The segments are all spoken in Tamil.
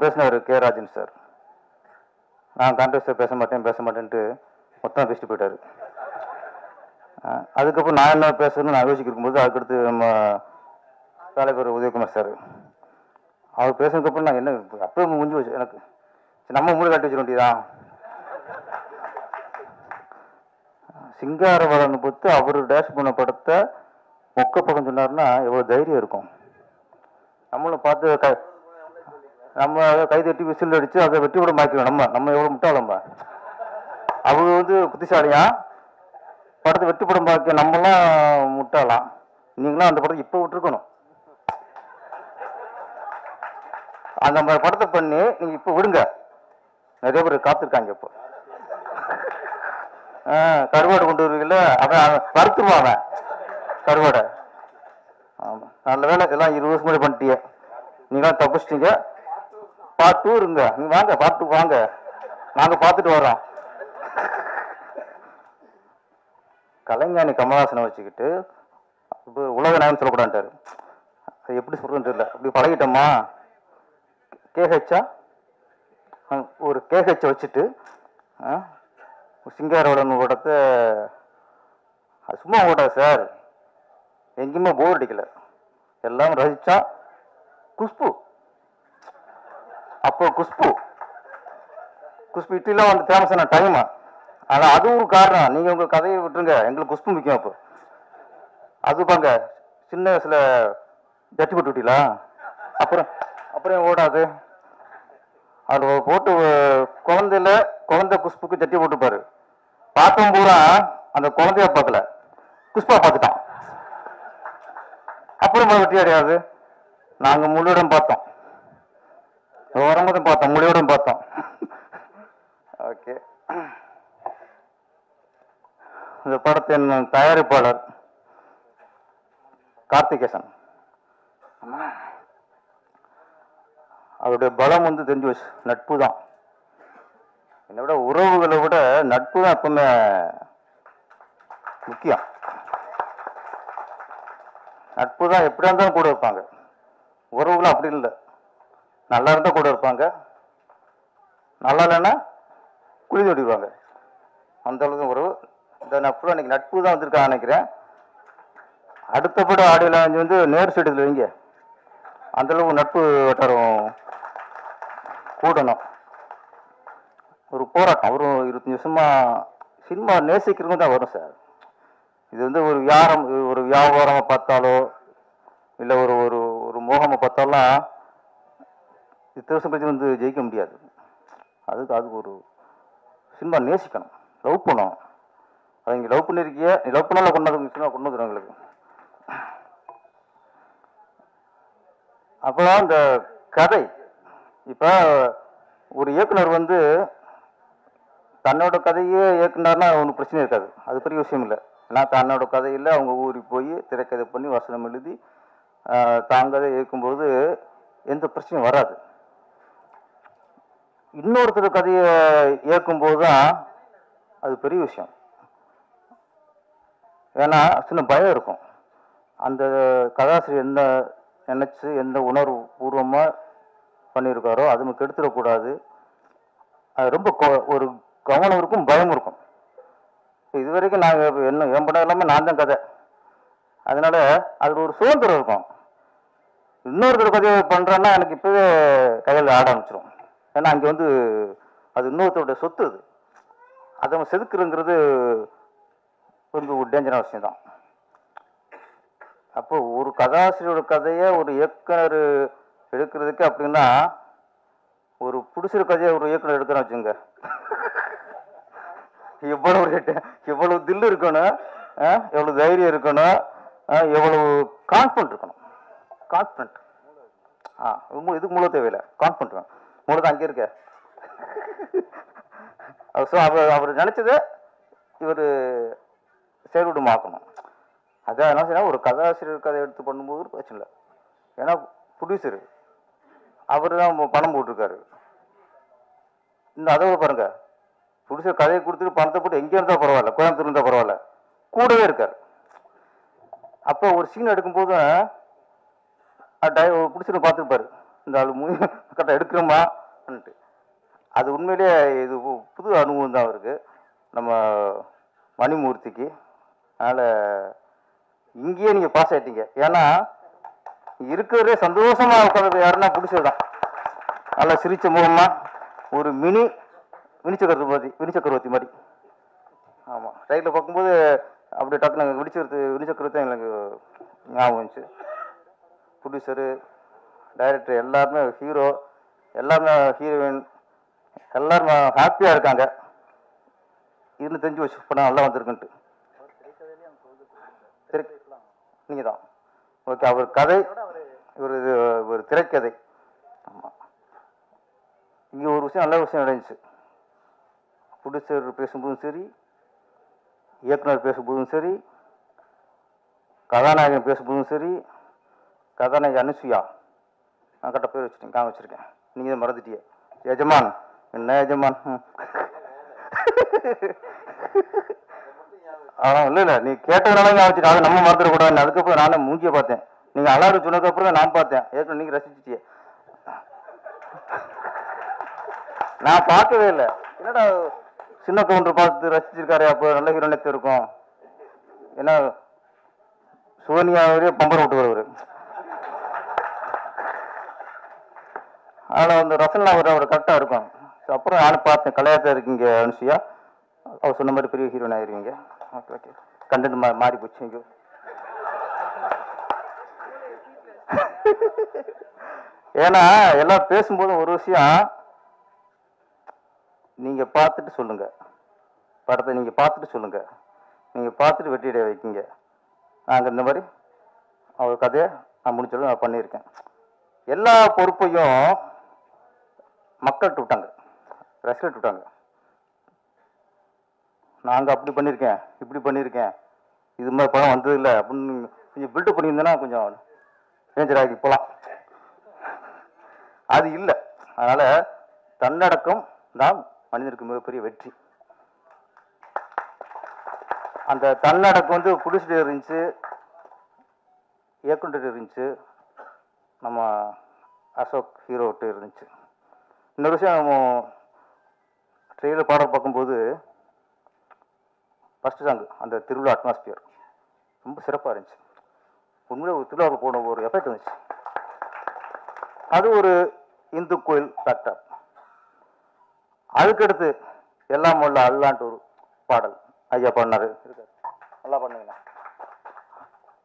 பேசினார் கே ராஜன் சார். நான் கான்ட்ராக்டர் பேச மாட்டேன்ட்டு மொத்தம் பேசிட்டு போயிட்டாரு. அதுக்கப்புறம் நான் என்ன பேசணும்னு நான் யோசிக்க இருக்கும்போது அதுக்கடுத்து நம்ம தலைவர் உதயகுமார் சார் அவர் பேசுனதுக்கப்புறம் நான் என்ன அப்போ முடிஞ்சு வச்சு எனக்கு நம்ம மூளை காட்டி வச்சிட வேண்டியதான். சிங்காரவளன் பொறுத்து அவர் டேஷ் பண்ண படத்தை மொக்க படம் சொன்னார்னா எவ்வளோ தைரியம் இருக்கும். நம்மளும் பார்த்து நம்ம கை தட்டி விசில் அடிச்சு அதை வெற்றி விட மாற்றிக்கணும். நம்ம எவ்வளோ முட்டாளம்ப. அவங்க புத்திசாலியா படத்தை வெற்றி படம் பார்க்க நம்மளாம் முட்டாளாம். நீங்களாம் அந்த படத்தை இப்போ விட்டுருக்கணும். அந்த மாதிரி படத்தை பண்ணி நீங்க இப்போ விடுங்க. நிறைய பேர் காத்திருக்காங்க. இப்போ கருவாடு கொண்டு வருவீங்கல்ல, அவன் வறுத்துருவான் கருவாடை. ஆமா, நல்ல வேலை எல்லாம் 20 வருஷம் முன்னாடி பண்ணிட்டீங்க. நீங்களாம் தப்பிச்சிட்டீங்க. பார்ட் 2 இருங்க. நீங்க வாங்க, பார்ட் 2 வாங்க, நாங்க பார்த்துட்டு வரோம். கலைஞானி கமலஹாசனை வச்சுக்கிட்டு உலக நாயகன் சொல்லக்கூடாதுட்டாரு. அது எப்படி சொல்றதுன்னு தெரியல. அப்படி பழகிட்டோமா. கேஹெச்சா ஒரு கேஹெச்ச வச்சுட்டு சிங்காரவளன் படத்தை சும்மா ஓடாது சார். எங்கேயுமே போர் அடிக்கல. எல்லாம் ரசிச்சா. குஷ்பு அப்போ குஷ்பு இட்லிலாம் வந்து ஃபேமஸான டைம். ஆனால் அது ஒரு காரணம். நீங்கள் உங்கள் கதையை விட்டுருங்க, எங்களுக்கு குஷ்பு முக்கியம். அப்போ அது பாங்க சின்ன வயசில் ஜட்டி போட்டு விட்டீங்களா? அப்புறம் ஓடாது. அது போட்டு குழந்தை குஷ்புக்கு ஜட்டி போட்டுப்பாரு. பார்த்தோம் பூரா அந்த குழந்தைய பார்க்கல, குஷ்பா பார்த்துட்டான். அப்புறம் வெட்டி அடையாது. நாங்கள் முழுவதும் பார்த்தோம், வரும்போதும் பார்த்தோம், முழுவதும் பார்த்தோம். ஓகே. இந்த படத்தின் தயாரிப்பாளர் கார்த்திகேசன். அவருடைய பலம் தெரிஞ்சு வச்சு நட்பு தான். என்னை விட உறவுகளை விட நட்பு தான் எப்பவுமே முக்கியம். நட்பு தான் எப்படியா இருந்தாலும் கூட இருப்பாங்க. உறவுகளும் அப்படி இல்லை. நல்லா இருந்தால் கூட இருப்பாங்க, நல்லா இல்லைன்னா குழி தோடிடுவாங்க. அந்த அளவுக்கு உறவு. இந்த நட்பு இன்னைக்கு நட்பு தான் வந்திருக்கான்னு நினைக்கிறேன். அடுத்தபடி ஆடியில் நேர் சைடுல வைங்க. அந்த அளவுக்கு நட்பு வட்டாரம் கூடணும். ஒரு போராட்டம். ஒரு 25 வருஷமா சினிமா நேசிக்கிறவங்க தான் வரும் சார். இது ஒரு வியாபாரமா பார்த்தாலோ இல்லை ஒரு ஒரு ஒரு மோகமா பார்த்தாலும் இத்தனை வருஷம் கழிச்சு ஜெயிக்க முடியாது. அதுக்கு ஒரு சினிமா நேசிக்கணும், லவ் பண்ணணும். அதை இங்கே லவ் பண்ணியிருக்கிய, நீ லவ் பண்ணாலும் சினிமா கொண்டு வந்துடும் எங்களுக்கு. அப்போ இந்த கதை இப்போ ஒரு இயக்குனர் தன்னோட கதையே இயக்குனார்னா ஒன்றும் பிரச்சனை இருக்காது. அது பெரிய விஷயம் இல்லை. ஏன்னா தன்னோட கதையில் அவங்க ஊருக்கு போய் திரைக்கதை பண்ணி வசனம் எழுதி தாங்கதை இயக்கும்போது எந்த பிரச்சனையும் வராது. இன்னொருத்தர் கதையை இயக்கும்போது தான் அது பெரிய விஷயம். ஏன்னா சின்ன பயம் இருக்கும். அந்த கதாசிரியர் என்ன நினைச்சு எந்த உணர்வு பூர்வமாக பண்ணியிருக்காரோ அது நமக்கு எடுத்துடக்கூடாது. அது ரொம்ப ஒரு கவனம் இருக்கும், பயம் இருக்கும். இது வரைக்கும் நாங்கள் என் படம் எல்லாமே நான் தான் கதை. அதனால அதில் ஒரு சுதந்திரம் இருக்கும். இன்னொருத்தர் கதையை பண்ணுறேன்னா எனக்கு இப்போவே கையில் ஆட ஆரம்பிச்சிடும். ஏன்னா அங்கே அது இன்னொருத்தருடைய சொத்து. அதை நம்ம செதுக்குறங்கிறது கொஞ்சம் ஒரு டேஞ்சரான விஷயம் தான். அப்போ ஒரு கதாசிரியரோட கதையை ஒரு இயக்குனர் எடுக்கிறதுக்கு அப்படின்னா ஒரு புடிச்சர் கதையை ஒரு இயக்குனர் எடுக்கிறோம் வச்சுங்க, எவ்வளவு தில்லு இருக்கணும், எவ்வளவு தைரியம் இருக்கணும், எவ்வளவு கான்ஃபிடன்ட் இருக்கணும். கான்ஃபிடன்ட் இதுக்கு மூல தேவையில்லை. கான்ஃபிடன்ட் மூல தான் அங்கே இருக்க. அவர் நினைச்சதை இவர் செயல்படுமாக்கணும். அதான் என்ன செய்யணும், ஒரு கதாசிரியர் கதை எடுத்து பண்ணும்போது பிரச்சனை இல்லை. ஏன்னா ப்ரொடியூசரு அவர் தான் பணம் போட்டிருக்காரு. இன்னும் அதை பாருங்க, ப்ரொடியூசர் கதையை கொடுத்துட்டு பணத்தை போட்டு எங்கே இருந்தால் பரவாயில்ல, கோயம்புத்தூர் இருந்தால் பரவாயில்ல, கூடவே இருக்கார். அப்போ ஒரு சீன் எடுக்கும்போது ப்ரொடியூசர் பார்த்துருப்பாரு, இந்த ஆள் கரெக்டாக எடுக்கிறோமான்ட்டு. அது உண்மையிலே இது புது அனுபவம் தான் அவருக்கு, நம்ம மணிமூர்த்திக்கு. அதனால் இங்கேயே நீங்கள் பாஸ் ஆகிட்டீங்க. ஏன்னா இருக்கிறதே சந்தோஷமாக உட்காந்து யாருன்னா பிடிச்சதுதான். நல்லா சிரிச்ச முகமாக ஒரு வினிச்சக்கரவர்த்தி மாதிரி. ஆமாம், ரைட்டில் பார்க்கும்போது அப்படி டக்குனு வினிச்சக்கரவர்த்தி எங்களுக்கு ஞாபகம் வந்துச்சு. ப்ரொடியூசரு, டைரக்டர் எல்லாருமே, ஹீரோ எல்லாருமே, ஹீரோயின் எல்லாருமே ஹாப்பியாக இருக்காங்க. இதுன்னு தெரிஞ்சு வச்சு படம் நல்லா வந்திருக்குன்ட்டு. நீங்கள் தான் ஓகே. அவர் கதை ஒரு திரைக்கதை. ஆமாம், இங்கே ஒரு விஷயம் நல்ல விஷயம் நடந்துச்சு. ப்ரொடியூசர் பேசும்போதும் சரி, இயக்குனர் பேசும்போதும் சரி, கதாநாயகன் பேசும்போதும் சரி, கதாநாயகி அனுசுயா, நான் கரெக்டாக பேர் வச்சுட்டேன், வச்சுருக்கேன், நீங்கள் தான் மறந்துட்டிய. எஜமான் என்ன எஜமான்? இல்லை நீ கேட்டதுனால ஞாபகம் வச்சுட்டு அதை நம்ம மறந்துடக்கூடாது. அதுக்கப்புறம் நானே மூஞ்சியை பார்த்தேன், நீங்கள் அலாறு சொன்னதுக்கப்புறம் தான் நான் பார்த்தேன். ஏற்கனவே நீங்கள் ரசிச்சிட்டிய, நான் பார்க்கவே இல்லை. என்னடா சின்ன கவுண்டர் பார்த்து ரசிச்சிருக்காரு, அப்போ நல்ல ஹீரோனத்து இருக்கும். ஏன்னா சோனியாவே பம்பர் விட்டு வருவார். அதில் வந்து ரசனா அவர் கரெக்டாக இருக்கும். அப்புறம் நானும் பார்த்தேன், கலையாத்தான் இருக்கீங்க அனுசுயா, அவர் சொன்ன மாதிரி பெரிய ஹீரோயின் ஆயிருவீங்க. ஓகே ஓகே, கண்டென்ட் மாறி போச்சு. இங்கே ஏன்னா எல்லாம் பேசும்போது ஒரு விஷயம் நீங்க பார்த்துட்டு சொல்லுங்க, படத்தை நீங்க பார்த்துட்டு சொல்லுங்க, நீங்க பார்த்துட்டு வெற்றியடைய வைக்கிங்க. நாங்கள் இந்த மாதிரி அவர் கதையை நான் முடிச்சாலும் நான் பண்ணியிருக்கேன். எல்லா பொறுப்பையும் மக்கள்கிட்ட விட்டாங்க, ரசிகர்கிட்ட விட்டாங்க. நாங்கள் அப்படி பண்ணியிருக்கேன், இப்படி பண்ணியிருக்கேன், இது மாதிரி படம் வந்தது இல்லை அப்படின்னு கொஞ்சம் பில்டப் பண்ணியிருந்தேன்னா கொஞ்சம் டேஞ்சர் ஆகி போகலாம். அது இல்லை. அதனால தன்னடக்கம் தான் மனிதனுக்கு மிகப்பெரிய வெற்றி. அந்த தன்னடக்கம் வந்து புடிச்சிட்டு இருந்துச்சு, இயக்குனர் இருந்துச்சு, நம்ம அசோக் ஹீரோட்டு இருந்துச்சு. இன்னொரு விஷயம், நம்ம ட்ரெயிலர் பாடல் பார்க்கும்போது ஃபஸ்ட்டு சாங் அந்த திருவிழா அட்மாஸ்பியர் ரொம்ப சிறப்பாக இருந்துச்சு. உண்மையிலே ஒரு திருவிழாவுக்கு போன ஒரு எஃபெக்ட் இருந்துச்சு. அது ஒரு இந்து கோயில் ஃபேக்டர். அதுக்கடுத்து எல்லாம் உள்ள அல்லான்ட்டு ஒரு பாடல் ஐயா பண்ணாரு, நல்லா பண்ணுங்க.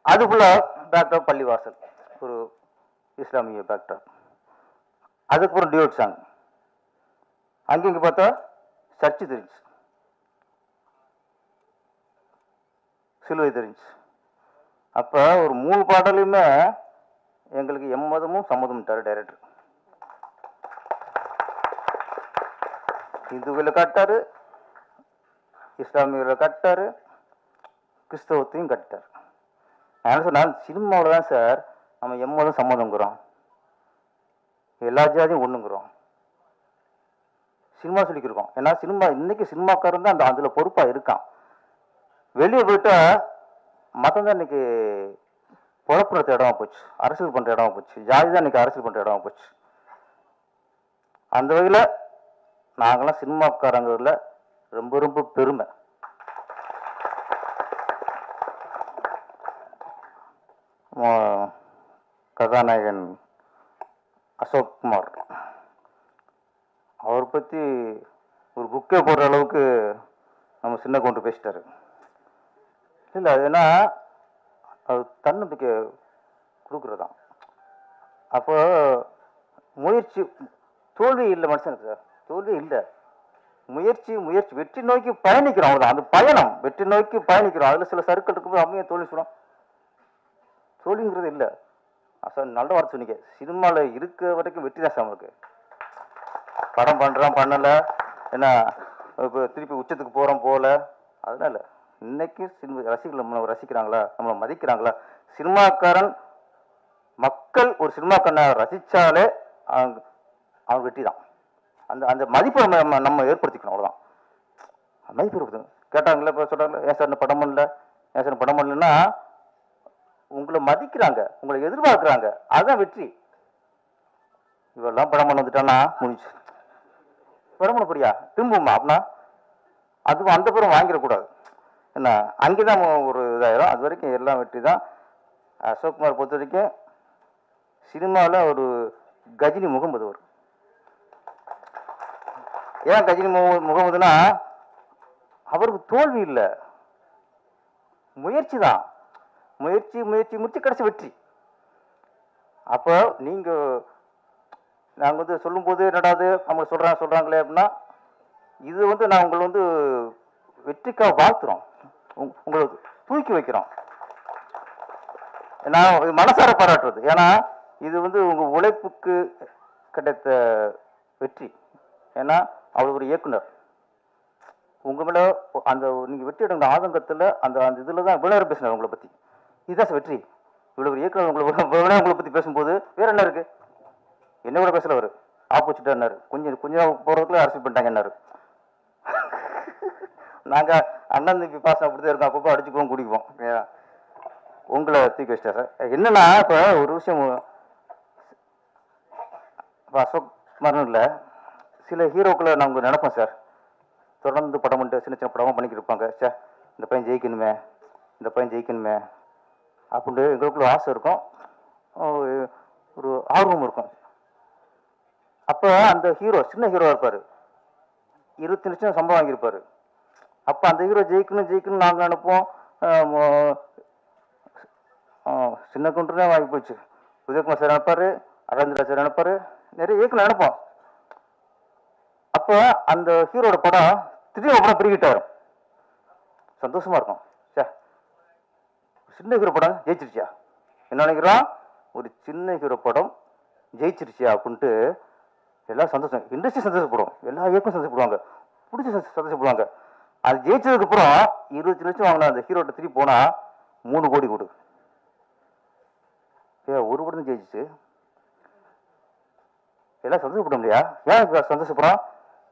அது ஃபுல்லாக பேக்டாப் பள்ளிவாசல், ஒரு இஸ்லாமிய பேக்டாப். அதுக்கப்புறம் டியூட் சாங், அங்கே இங்கே பார்த்தா சர்ச்சு தெரிஞ்சு, சிலுவை தெரிஞ்சு. அப்போ ஒரு 3 பாடலையுமே எங்களுக்கு எம்மதமும் சம்மதம்ட்டார் டைரக்டர். இந்துவில் காட்டாரு, இஸ்லாமியில் காட்டாரு, கிறிஸ்தவத்தையும் காட்டார். நான் சொன்னால் சினிமாவில் தான் சார் நம்ம எம்மதம் சம்மதங்கிறோம், எல்லா ஜாதியும் ஒன்றுங்கிறோம், சினிமா சொல்லிக்கிருக்கோம். ஏன்னா சினிமா இன்னைக்கு சினிமாக்காரன் தான் அதில் பொறுப்பாக இருக்கான். வெளியே போயிட்டா மதம் தான் இன்னைக்கு குழப்பத்த இடமா போச்சு, அரசியல் பண்ணுற இடமா போச்சு, ஜாதி தான் இன்னைக்கு அரசியல் பண்ணுற இடமா போச்சு. அந்த வகையில் நாங்களாம் சினிமாக்காரங்களில் ரொம்ப ரொம்ப பெருமை. கதாநாயகன் அசோக் குமார், அவரை பற்றி ஒரு புக்கே போடுற அளவுக்கு நம்ம சின்ன கொண்டு பேசிட்டாரு. இல்லை அது ஏன்னா அது தன்னம்பிக்கை கொடுக்குறதான். அப்போ முயற்சி, தோல்வி இல்லை மனுஷனுக்கு சார், தோல்வி இல்லை, முயற்சி முயற்சி வெற்றி நோக்கி பயணிக்கிறோம். அவ்வளோதான், அந்த பயணம் வெற்றி நோக்கி பயணிக்கிறோம். அதில் சில சர்க்கிள் இருக்கும்போது அம்மையை தோல்வி சொல்லும், தோல்விங்கிறது இல்லை. சார் நல்ல வார்த்தை சொன்னீங்க, சினிமாவில் இருக்கிற வரைக்கும் வெற்றி தான் சார் நம்மளுக்கு. படம் பண்ணுறோம் பண்ணலை, ஏன்னா இப்போ திருப்பி உச்சத்துக்கு போகிறோம் போகல, அதனால இன்னைக்கு சினிமா ரசிகர்கள் நம்மளை ரசிக்கிறாங்களா, நம்மளை மதிக்கிறாங்களா? சினிமாக்காரன் மக்கள் ஒரு சினிமாக்காரனை ரசித்தாலே அவங்க வெற்றி தான். அந்த அந்த மதிப்பை நம்ம ஏற்படுத்திக்கணும், அவ்வளோதான். மதிப்பு ஏற்படுத்தணும். கேட்டாங்களே இப்போ சொல்கிறாங்களே, ஏன் சார் இந்த படம் பண்ணல, ஏன் சார் படம் பண்ணலன்னா உங்களை மதிக்கிறாங்க, உங்களை எதிர்பார்க்குறாங்க, அதுதான் வெற்றி. இவெல்லாம் படம் பண்ண வந்துட்டான்னா முடிஞ்சு. படம் பண்ண போறியா திரும்புமா அப்படின்னா அது அந்த பேரும் வாங்கிடக்கூடாது. என்ன அங்கேதான் ஒரு இதாயிரும். அது வரைக்கும் எல்லாம் வெற்றி தான். அசோக்குமார் பொறுத்த வரைக்கும் சினிமாவில் ஒரு கஜினி முகமது வரும். ஏன் கஜினி முகமதுனா அவருக்கு தோல்வி இல்லை, முயற்சி தான். முயற்சி முயற்சி முயற்சி கடைசி வெற்றி. அப்போ நீங்கள் நாங்கள் வந்து சொல்லும்போது என்னடாது அவங்க சொல்கிறாங்களே அப்படின்னா இது வந்து நான் உங்களை வந்து வெற்றிக்காக வாழ்த்துறோம், உங்களை தூக்கி வைக்கிறோம். நான் மனசார பாராட்டுறது. ஏன்னா இது வந்து உங்கள் உழைப்புக்கு கிடைத்த வெற்றி. ஏன்னா அவர் ஒரு இயக்குனர். உங்கள் மேலே அந்த நீங்கள் வெற்றி அடைந்த ஆதங்கத்தில் அந்த அந்த இதில் தான் இவ்வளோ நேரம் பேசினார் உங்களை பற்றி. இதுதான் வெற்றி. இவ்வளோ ஒரு இயக்குனர் உங்களை பற்றி பேசும்போது வேற என்ன இருக்குது? என்ன கூட பேசல அவர் ஆப்போசிட்டாக என்னாரு, கொஞ்சம் போகிறதுக்குள்ள அரசியல் பண்ணிட்டாங்க என்னாரு. நாங்கள் அண்ணன் தம்பி பாசம் அப்படிதான் இருக்கோம், அப்பப்போ அடிச்சுக்குவோம் குடிக்குவோம். உங்களை தூக்கி வச்சிட்டா சார். என்னன்னா இப்போ ஒரு விஷயம் இப்போ அசோக் குமார்னு இல்லை, சில ஹீரோக்களை நாங்கள் நினைப்போம் சார். தொடர்ந்து படம் பண்ணிட்டு சின்ன சின்ன படமாக பண்ணிக்கிட்டு இருப்பாங்க. சார் இந்த பையன் ஜெயிக்கணுமே, இந்த பையன் ஜெயிக்கணுமே அப்படின்ட்டு எங்களுக்குள்ள ஆசை இருக்கும், ஒரு ஆர்வம் இருக்கும். அப்போ அந்த ஹீரோ சின்ன ஹீரோவாக இருப்பார், 20 லட்சம் சம்பளம் வாங்கியிருப்பார். அப்போ அந்த ஹீரோ ஜெயிக்கணும்னு நாங்கள் நினைப்போம். சின்ன கவுண்டரே வாங்கி போச்சு. உதயகுமார் சார் நினைப்பார், அரவிந்தரா சார் நினைப்பார், நிறைய இயக்குனர் நினைப்போம். அப்போ அந்த ஹீரோட படம் திடீர்னு படம் பிரிக்கிட்டாரு, சந்தோஷமா இருக்கும். சார் சின்ன ஹீரோ படம் ஜெயிச்சிருச்சியா, என்ன நினைக்கிறோம், ஒரு சின்ன ஹீரோ படம் ஜெயிச்சிருச்சியா அப்படின்ட்டு எல்லாம் சந்தோஷம். இண்டஸ்ட்ரி சந்தோஷப்படும், எல்லா இயக்கம் சந்தோஷப்படுவாங்க, பிடிச்சி சந்தோஷப்படுவாங்க. அது ஜெயிச்சதுக்கு அப்புறம் 20 லட்சம் வாங்கின அந்த ஹீரோட்ட திருப்பி போனா 3 கோடி கொடு. ஒரு படம் ஜெயிச்சிச்சு, எல்லாம் சந்தோஷப்பட முடியா? ஏன் சந்தோஷப்படுறோம்?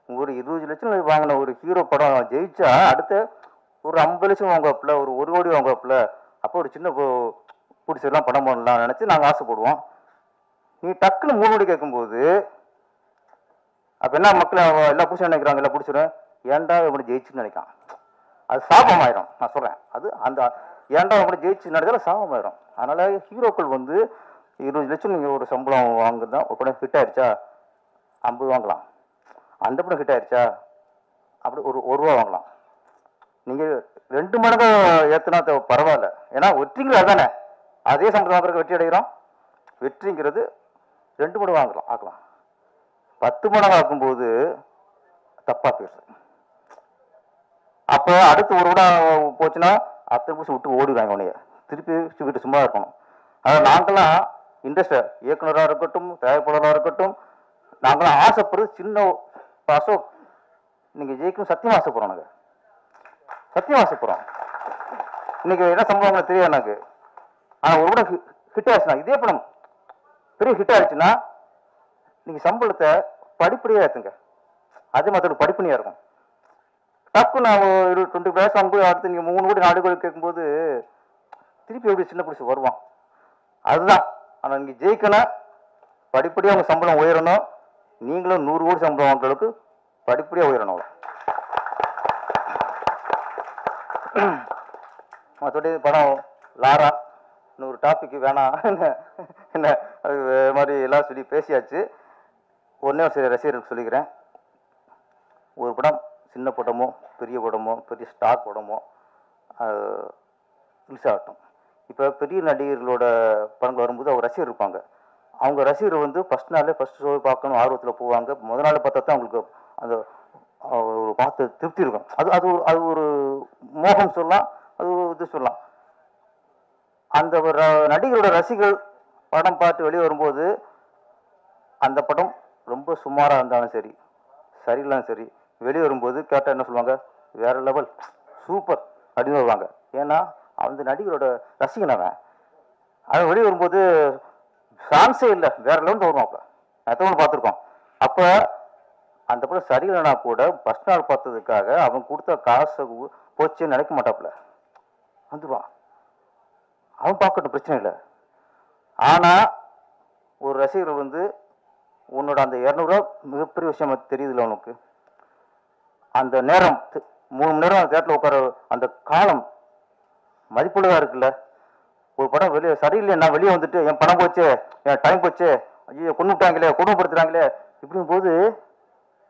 ஒரு 20 லட்சம் வாங்கின ஒரு ஹீரோ படம் ஜெயிச்சா அடுத்த ஒரு 50 லட்சம் வாங்குவாப்புல, ஒரு 1 கோடி வாங்குவாப்புல. அப்போ ஒரு சின்ன பிடிச்சதெல்லாம் படம் பண்ணலாம் நினைச்சு நாங்கள் ஆசைப்படுவோம். நீ டக்குன்னு 3 கோடி கேட்கும்போது அப்ப என்ன மக்கள் எல்லாம் பிடிச்சி நினைக்கிறாங்க, எல்லாம் பிடிச்சிடும், ஏன்டா எப்படி ஜெயிச்சுன்னு நினைக்கான். அது சாபமாயிரும். நான் சொல்றேன், அது அந்த ஏன்டா எப்படி ஜெயிச்சு நினைச்சாலும் சாபமாயிரும். அதனால ஹீரோக்கள் வந்து 20 லட்சம் நீங்க ஒரு சம்பளம் வாங்குதான். ஒரு படம் ஹிட் ஆயிடுச்சா 50 வாங்கலாம், அந்த படம் ஹிட் ஆயிடுச்சா அப்படி ஒரு ரூபா வாங்கலாம். நீங்க 2 மடங்கு ஏத்துனா பரவாயில்ல. ஏன்னா வெற்றிங்கிறது அதானே, அதே சம்பளம் வாங்குறதுக்கு வெற்றி அடைகிறோம். வெற்றிங்கிறது 2 மடங்கு வாங்கலாம், ஆக்கலாம். 10 மடங்கு ஆக்கும்போது தப்பா பேசுது. அப்போ அடுத்து ஒரு விட போச்சுன்னா 10 நிமிஷம் விட்டு ஓடிடுவாங்க, உனைய திருப்பி வீட்டு சும்மா இருக்கணும். அதாவது நாங்களாம் இண்டஸ்ட்ரி இயக்குனராக இருக்கட்டும், தயாரிப்பாளராக இருக்கட்டும், நாங்களாம் ஆசைப்படுறது சின்ன அசோக் நீங்க ஜெயிக்கணும் சத்தியம் ஆசைப்படுறோம். நாங்கள் சத்தியம் ஆசைப்படுறோம். இன்னைக்கு என்ன சம்பவம் தெரியாது எனக்கு. ஆனா ஒரு படம் ஹிட் ஆச்சுன்னா, இதே படம் பெரிய ஹிட் ஆயிடுச்சுன்னா நீங்க சம்பளத்தை படிப்படியா ஏற்றுங்க. அதே மாதிரி படிப்படியா இருக்கும். டக்கு நான் 20 வயசு வாங்கும்போது அடுத்து நீங்க 3 கோடி 4 கோடி கேட்கும்போது திருப்பி எப்படி சின்ன பிடிச்சி வருவான். அதுதான். ஆனா நீங்க ஜெயிக்கணும், படிப்படியா உங்க சம்பளம் உயரணும். நீங்களும் 100 கோடி சம்பளம் வாங்குற அளவுக்கு படிப்படியா உயரணும். மற்றபடி படம் லாரா இன்னொரு டாபிக் வேணாம், என்ன அது மாதிரி எல்லாம் சொல்லி பேசியாச்சு. ஒன்னே சில ரசிகர்களுக்கு சொல்லிக்கிறேன், ஒரு படம் சின்ன படமோ பெரிய படமோ பெரிய ஸ்டார் படமோ ரிலீஸ் ஆகட்டும். இப்போ பெரிய நடிகர்களோட படங்கள் வரும்போது அவங்க ரசிகர் இருப்பாங்க. அவங்க ரசிகர் வந்து ஃபர்ஸ்ட் நாளே ஃபர்ஸ்ட் ஷோ பார்க்கணும் ஆர்வத்தில் போவாங்க. முதல் நாள் பார்த்தா தான் அவங்களுக்கு அந்த ஒரு பார்த்து திருப்தி இருக்கும். அது ஒரு மோகம் சொல்லலாம், அது இது சொல்லலாம். அந்த ஒரு நடிகரோட ரசிகர்கள் படம் பார்த்து வெளியே வரும்போது அந்த படம் ரொம்ப சுமாராக இருந்தாலும் சரி, சரியில்லாம் சரி, வெளியே வரும்போது கேட்டால் என்ன சொல்லுவாங்க, வேற லெவல், சூப்பர் அப்படின்னு வருவாங்க. ஏன்னா அந்த நடிகரோட ரசிகன் அவன். அவன் வெளியே வரும்போது சான்ஸே இல்லை, வேற லெவல் வருவான். எத்தனை பார்த்துருக்கோம். அப்போ அந்த படம் சரியில்லைனா கூட ஃபர்ஸ்ட் நாள் பார்த்ததுக்காக அவன் கொடுத்த காசை போச்சுன்னு நினைக்க மாட்டாப்புல, வந்துடுவான். அவன் பார்க்கட்டும், பிரச்சனை இல்லை. ஆனால் ஒரு ரசிகர் வந்து உன்னோட அந்த 200 மிகப்பெரிய விஷயம் தெரியுதுல்ல உனக்கு. அந்த நேரம் 3 மணி நேரம் அந்த தேட்டரில் உட்கார அந்த காலம் மதிப்புள்ளதாக இருக்குல்ல. ஒரு படம் வெளியே சரியில்லை, நான் வெளியே வந்துட்டு என் பணம் போச்சு, என் டைம் போச்சு, ஐயோ கொண்டு விட்டாங்களே, கொடுமைப்படுத்துறாங்களே, இப்படியும் போது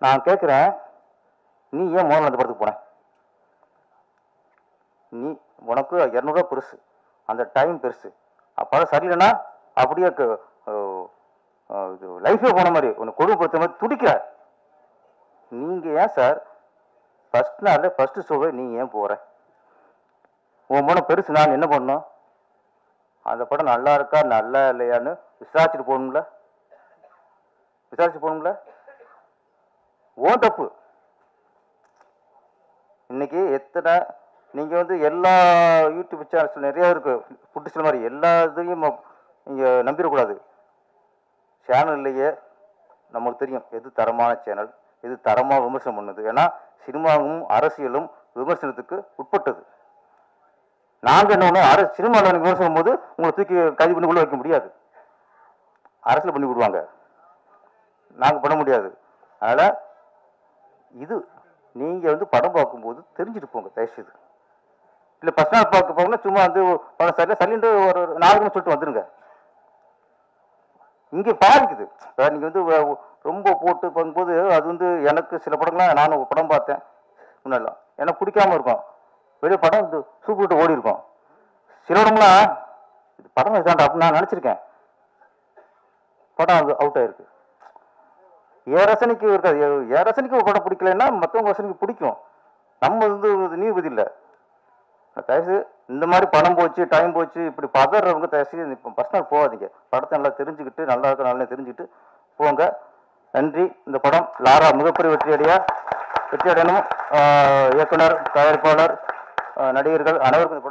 நான் கேட்குறேன், நீ ஏன் முதல்ல அந்த படத்துக்கு போன? நீ உனக்கு 200 பெருசு, அந்த டைம் பெருசு. படம் சரியில்லைன்னா அப்படியே இது லைஃபே போன மாதிரி உன்னை கொடுமைப்படுத்த மாதிரி துடிக்கிற. நீங்கள் ஏன் சார் ஃபர்ஸ்ட் நாளில் ஃபர்ஸ்ட் ஷோவை நீ ஏன் போகிற? உன் படம் பெருசு, நான் என்ன பண்ணணும்? அந்த படம் நல்லா இருக்கா நல்லா இல்லையான்னு விசாரிச்சுட்டு போகணும்ல, விசாரிச்சு போகணும்ல. ஓன் தப்பு. இன்னைக்கு எத்தனை நீங்கள் வந்து எல்லா யூடியூப் சேனல்ஸ் நிறைய இருக்கு, ஃபுட்டு சில மாதிரி எல்லா இதையும் நீங்கள் நம்பிடக்கூடாது. சேனல்லையே நமக்கு தெரியும் எது தரமான சேனல், எது தரமாக விமர்சனம் பண்ணுது. ஏன்னா சினிமாவும் அரசியலும் விமர்சனத்துக்கு உட்பட்டது. நாங்கள் என்ன ஒன்று சினிமாவில் விமர்சனம் போது உங்களை தூக்கி கைது பண்ணி உள்ள வைக்க முடியாது, அரசியல் பண்ணி விடுவாங்க, நாங்கள் பண்ண முடியாது. அதனால் இது நீங்கள் வந்து படம் பார்க்கும்போது தெரிஞ்சுட்டு போங்க தயவுசெய்து. இல்லை ஃபர்ஸ்ட் நாள் பார்க்க போங்கன்னா சும்மா வந்து படம் சரியில்லை சரின்னு ஒரு 4 மணி சொல்லிட்டு வந்துடுங்க. இங்கே பாதிக்குது. நீங்கள் வந்து ரொம்ப போட்டு பார்க்கும்போது அது வந்து எனக்கு சில படங்கள்லாம் நானும் படம் பார்த்தேன் முன்னெல்லாம் எனக்கு பிடிக்காம இருக்கும், வெளியே படம் இது சூப்பர் விட்டு ஓடி இருக்கும். சில இடம்லாம் இது படம் இதாண்டா அப்படின்னு நான் நினச்சிருக்கேன், படம் அது அவுட் ஆயிருக்கு. என் ரசனைக்கு இருக்காது. என் ரசனைக்கு ஒரு படம் பிடிக்கலன்னா மற்றவங்க ரசனைக்கு பிடிக்கும். நம்ம வந்து நீதிபதி இல்லை. தயவுசு இந்த மாதிரி பணம் போச்சு டைம் போச்சு இப்படி பதறவங்க தயவுசெய்து இப்போ பர்சனல் போகாதீங்க. படத்தை நல்லா தெரிஞ்சுக்கிட்டு நல்லா இருக்க நல்லா தெரிஞ்சுக்கிட்டு போங்க. நன்றி. இந்த படம் லாரா மிகப்பெரிய வெற்றி அடையணும். இயக்குனர், தயாரிப்பாளர், நடிகர்கள் அனைவருக்கும் இந்த படம்